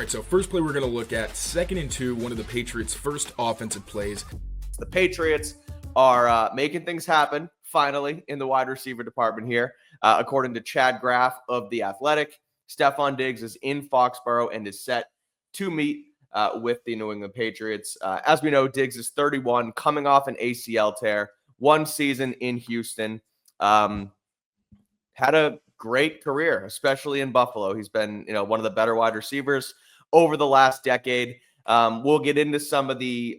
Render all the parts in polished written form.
All right, so first play we're going to look at, 2nd and 2, one of the Patriots' first offensive plays. The Patriots are making things happen, finally, in the wide receiver department here. According to Chad Graff of The Athletic, Stefon Diggs is in Foxboro and is set to meet with the New England Patriots. As we know, Diggs is 31, coming off an ACL tear, 1 season in Houston. Had a great career, especially in Buffalo. He's been, one of the better wide receivers over the last decade. We'll get into some of the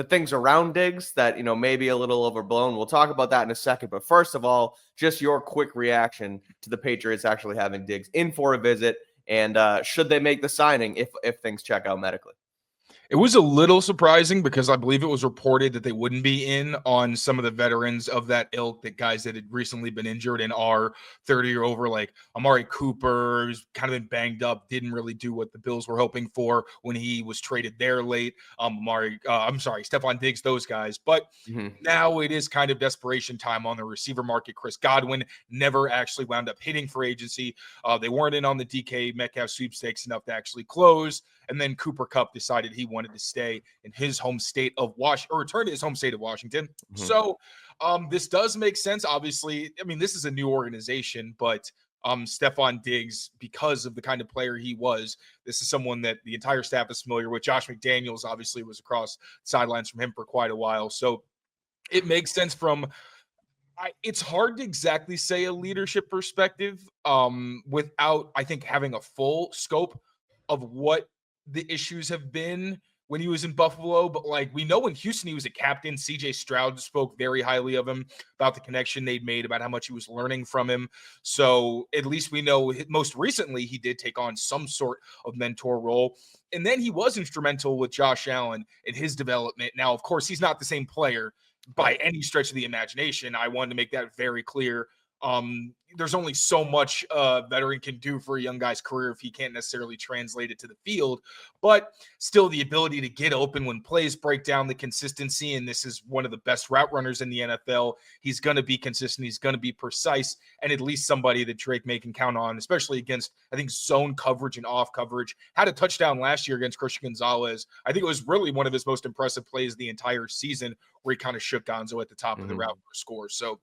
things around Diggs that, maybe a little overblown. We'll talk about that in a second. But first of all, just your quick reaction to the Patriots actually having Diggs in for a visit, and should they make the signing if things check out medically? It was a little surprising because I believe it was reported that they wouldn't be in on some of the veterans of that ilk, that guys that had recently been injured and are 30 or over, like Amari Cooper, who's kind of been banged up, didn't really do what the Bills were hoping for when he was traded there late. Stefon Diggs, those guys. But now it is kind of desperation time on the receiver market. Chris Godwin never actually wound up hitting free agency. They weren't in on the DK Metcalf sweepstakes enough to actually close. And then Cooper Kupp decided he wanted to stay in his home state of Washington, or return to his home state of Washington. So this does make sense. Obviously, I mean, this is a new organization, but Stefon Diggs, because of the kind of player he was, this is someone that the entire staff is familiar with. Josh McDaniels obviously was across sidelines from him for quite a while. So it makes sense from it's hard to exactly say a leadership perspective without, I think, having a full scope of what the issues have been when he was in Buffalo. But we know in Houston he was a captain. CJ Stroud spoke very highly of him, about the connection they'd made, about how much he was learning from him. So at least we know most recently he did take on some sort of mentor role. And then he was instrumental with Josh Allen in his development. Now, of course, he's not the same player by any stretch of the imagination. I wanted to make that very clear. There's only so much a veteran can do for a young guy's career if he can't necessarily translate it to the field, but still the ability to get open when plays break down, the consistency. And this is one of the best route runners in the NFL. He's going to be consistent. He's going to be precise, and at least somebody that Drake May can count on, especially against, I think, zone coverage and off coverage. Had a touchdown last year against Christian Gonzalez. I think it was really one of his most impressive plays the entire season, where he kind of shook Gonzo at the top of the route for a score. So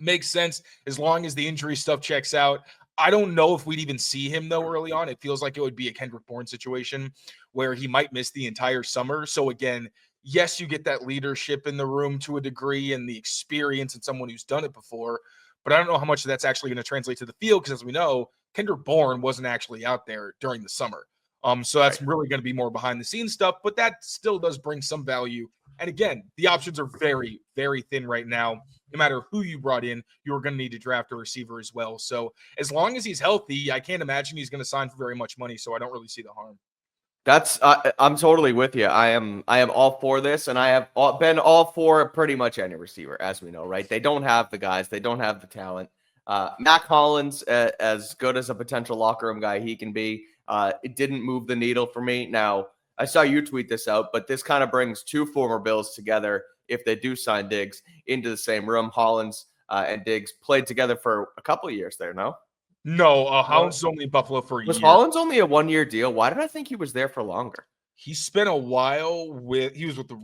makes sense as long as the injury stuff checks out. I don't know if we'd even see him, though, early on. It feels like it would be a Kendrick Bourne situation where he might miss the entire summer. So, again, yes, you get that leadership in the room to a degree and the experience and someone who's done it before. But I don't know how much of that's actually going to translate to the field because, as we know, Kendrick Bourne wasn't actually out there during the summer. So that's really going to be more behind-the-scenes stuff. But that still does bring some value. And again, the options are very, very thin right now. No matter who you brought in, you're going to need to draft a receiver as well. So as long as he's healthy, I can't imagine he's going to sign for very much money. So I don't really see the harm. That's I'm totally with you. I am all for this, and I have been all for pretty much any receiver, as we know, right? They don't have the guys. They don't have the talent. Mac Hollins, as good as a potential locker room guy he can be, it didn't move the needle for me. Now, I saw you tweet this out, but this kind of brings 2 former Bills together if they do sign Diggs into the same room. Hollins and Diggs played together for a couple of years there, no? No, Hollins is only in Buffalo for a year. Was Hollins only a 1-year deal? Why did I think he was there for longer? He spent a while he was with the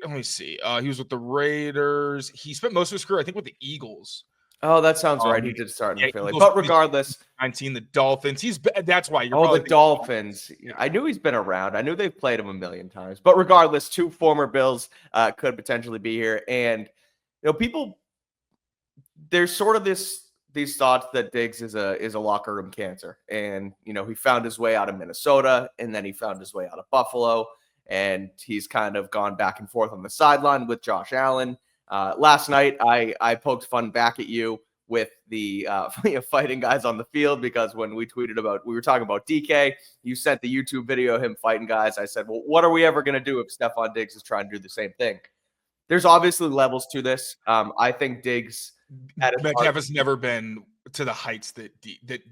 let me see. He was with the Raiders. He spent most of his career, I think, with the Eagles. Oh, that sounds right. He did start in Philly. But regardless, 19, the Dolphins. That's why you're the Dolphins. I knew he's been around. I knew they've played him a million times. But regardless, 2 former Bills could potentially be here. And people, there's sort of these thoughts that Diggs is a locker room cancer. And he found his way out of Minnesota, and then he found his way out of Buffalo, and he's kind of gone back and forth on the sideline with Josh Allen. Last night, I poked fun back at you with the fighting guys on the field, because when we were talking about DK, you sent the YouTube video of him fighting guys. I said, well, what are we ever going to do if Stefon Diggs is trying to do the same thing? There's obviously levels to this. I think Diggs Metcalf has never been to the heights that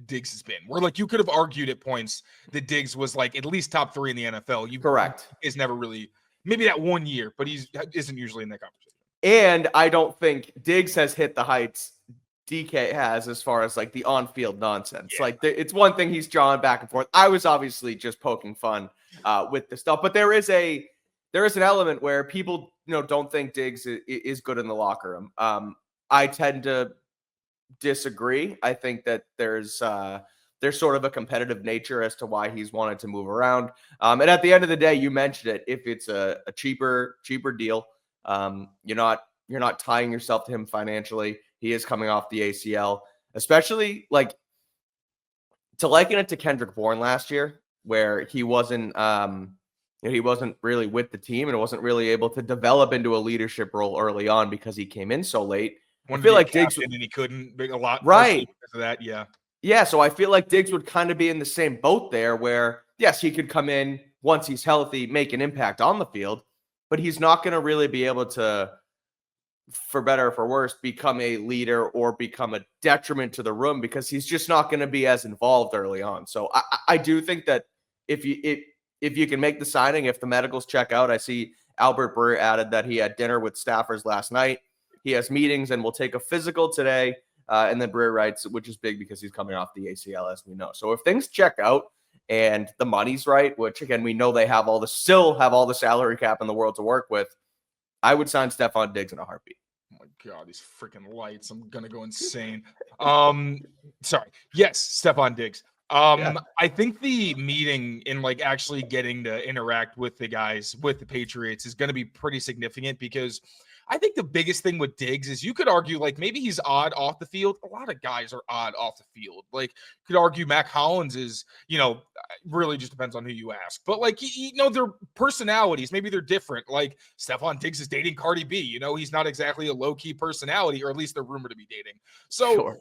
Diggs has been. Where you could have argued at points that Diggs was at least top 3 in the NFL. Correct. Is never really, maybe that 1 year, but he isn't usually in that conversation. And I don't think Diggs has hit the heights DK has as far as like the on-field nonsense. Yeah. Like it's one thing he's drawing back and forth. I was obviously just poking fun with the stuff, but there is an element where people don't think Diggs is good in the locker room. I tend to disagree. I think that there's sort of a competitive nature as to why he's wanted to move around. And at the end of the day, you mentioned it. If it's a cheaper deal, you're not tying yourself to him financially. He is coming off the ACL, especially like to liken it to Kendrick Bourne last year, where he wasn't really with the team and wasn't really able to develop into a leadership role early on because he came in so late. I feel like Diggs and he couldn't a lot right because of that. Yeah. Yeah, so I feel like Diggs would kind of be in the same boat there where, yes, he could come in once he's healthy, make an impact on the field, but he's not going to really be able to, for better or for worse, become a leader or become a detriment to the room because he's just not going to be as involved early on. So I do think that if you can make the signing, if the medicals check out, I see Albert Breer added that he had dinner with staffers last night. He has meetings and will take a physical today. And then Breer writes, which is big because he's coming off the ACL, as we know. So if things check out and the money's right, which again, we know they still have all the salary cap in the world to work with, I would sign Stefon Diggs in a heartbeat. Oh my God, these freaking lights. I'm going to go insane. Sorry. Yes, Stefon Diggs. Yeah. I think the meeting and like actually getting to interact with the guys, with the Patriots is going to be pretty significant because I think the biggest thing with Diggs is you could argue like maybe he's odd off the field. A lot of guys are odd off the field. Like you could argue Mac Hollins is, really just depends on who you ask. But like, their personalities, maybe they're different. Like Stefon Diggs is dating Cardi B. He's not exactly a low-key personality, or at least they're rumored to be dating. So, Sure.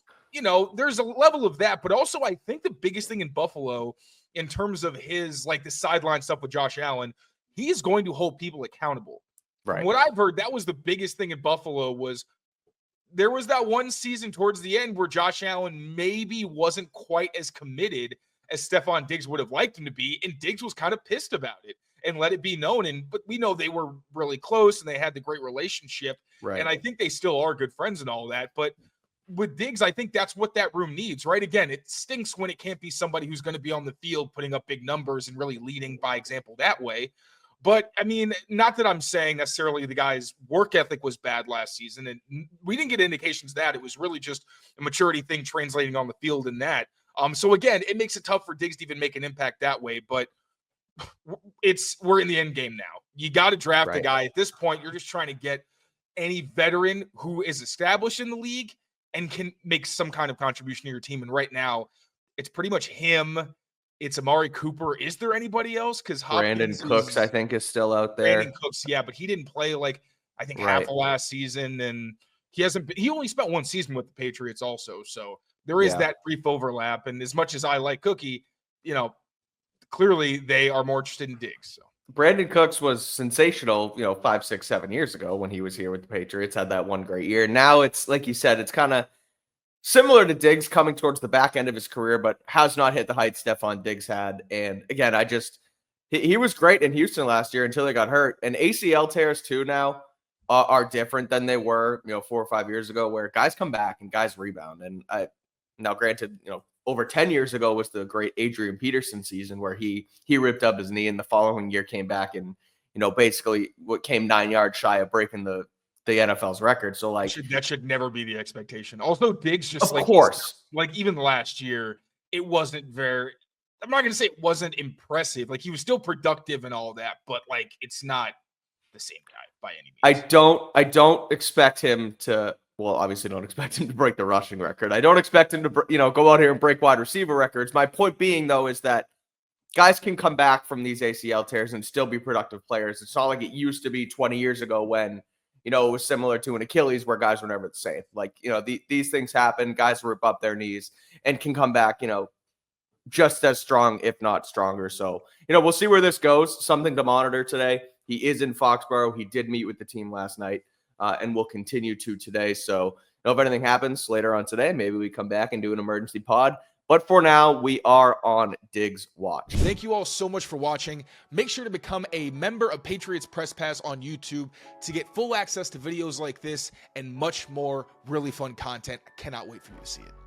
There's a level of that. But also I think the biggest thing in Buffalo in terms of his, like the sideline stuff with Josh Allen, he is going to hold people accountable. Right. From what I've heard, that was the biggest thing in Buffalo was there was that one season towards the end where Josh Allen maybe wasn't quite as committed as Stefon Diggs would have liked him to be, and Diggs was kind of pissed about it and let it be known. But we know they were really close and they had the great relationship, Right. and I think they still are good friends and all that. But with Diggs, I think that's what that room needs, right? Again, it stinks when it can't be somebody who's going to be on the field putting up big numbers and really leading by example that way. But, I mean, not that I'm saying necessarily the guy's work ethic was bad last season, and we didn't get indications of that. It was really just a maturity thing translating on the field in that. So, again, it makes it tough for Diggs to even make an impact that way, but we're in the end game now. You got to draft a guy. At this point, you're just trying to get any veteran who is established in the league and can make some kind of contribution to your team. And right now, it's pretty much him. It's Amari Cooper. Is there anybody else? Because Brandon Cooks, I think, is still out there. Brandon Cooks, yeah, but he didn't play I think half of last season, and he only spent one season with the Patriots also. So there is that brief overlap. And as much as I like Cookie, clearly they are more interested in Diggs. So Brandon Cooks was sensational, 5, 6, 7 years ago when he was here with the Patriots, had that one great year. Now it's like you said, it's kind of similar to Diggs coming towards the back end of his career, but has not hit the heights Stefon Diggs had. And again, he was great in Houston last year until he got hurt. And ACL tears too now are different than they were, 4 or 5 years ago, where guys come back and guys rebound. And now granted, over 10 years ago was the great Adrian Peterson season where he ripped up his knee and the following year came back and, basically what came 9 yards shy of breaking the NFL's record. So that should never be the expectation. Also, Diggs just of course, even last year, it wasn't very, I'm not going to say it wasn't impressive. Like he was still productive and all that, but it's not the same guy by any means. I don't expect him to, well, obviously don't expect him to break the rushing record. I don't expect him to, go out here and break wide receiver records. My point being though, is that guys can come back from these ACL tears and still be productive players. It's not like it used to be 20 years ago when, it was similar to an Achilles where guys were never the same. These things happen. Guys rip up their knees and can come back, just as strong, if not stronger. So, we'll see where this goes. Something to monitor today. He is in Foxboro. He did meet with the team last night and will continue to today. So, if anything happens later on today, maybe we come back and do an emergency pod. But for now, we are on Diggs watch. Thank you all so much for watching. Make sure to become a member of Patriots Press Pass on YouTube to get full access to videos like this and much more really fun content. I cannot wait for you to see it.